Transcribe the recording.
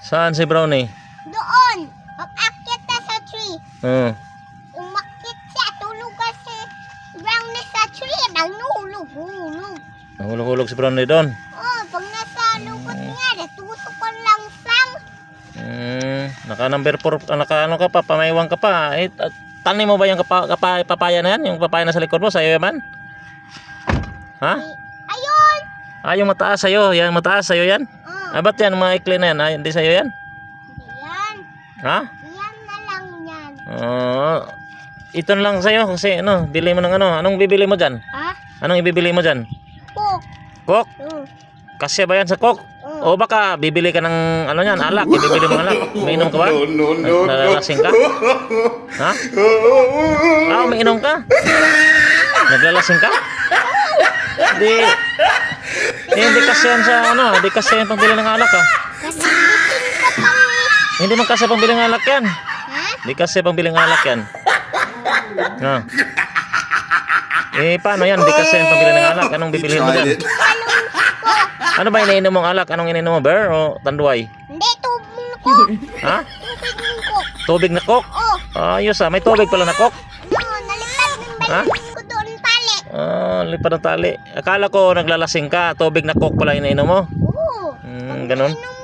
Saan si Brownie? Doon. Mag-akit na sa tree. Umakit siya. Tulog kasi Brownie sa tree. Nahulog. Nahulog-hulog si Brownie doon. Oh, pag nasa lukot niya, natutok ko lang sang. Naka number 4, naka ano ka pa, pamaiwang ka pa. Tanim mo ba yung papaya na yan? Yung papaya na sa likod mo, sa'yo yaman? Ha? Ayun. Yung mataas sa'yo, yan mataas sa'yo yan? Ba't yan, maikli na yan? Hindi sa'yo yan? Yan. Ha? Yan na lang yan. Ito na lang sa'yo kasi ano, bili mo ng ano. Anong bibili mo dyan? Ha? Anong ibibili mo dyan? Cook. Coke? Kasya ba yan sa Coke? O baka bibili ka ng ano yan, alak, ibibili mo alak. Umiinom ka ba? Naglalasing ka? Ha? Umiinom ka? Naglalasing ka? Hindi kasi yan sa ano, hindi kasi yan pangbili ng alak ha. Kasi gising ka pang... Hindi man kasi pangbili ng alak yan. Ha? Hindi kasi pangbili ng alak yan. Ha? Paano yan? Hindi kasi yan pangbili ng alak. Anong bibilihin mo dyan? Ano ba iniinom mong alak? Anong iniinom mo, beer o tanduay? Hindi, tubig na cook. Ha? Tubig ng cook. Tubig na Coke? Oh. Ayos may tubig pala na Coke. Ano, nalipad ng Ha? balibin ko doon tali. Lipad ng tali. Akala ko naglalasing ka. Tubig na Coke pala iniinom mo. Oo. Ganun. Inom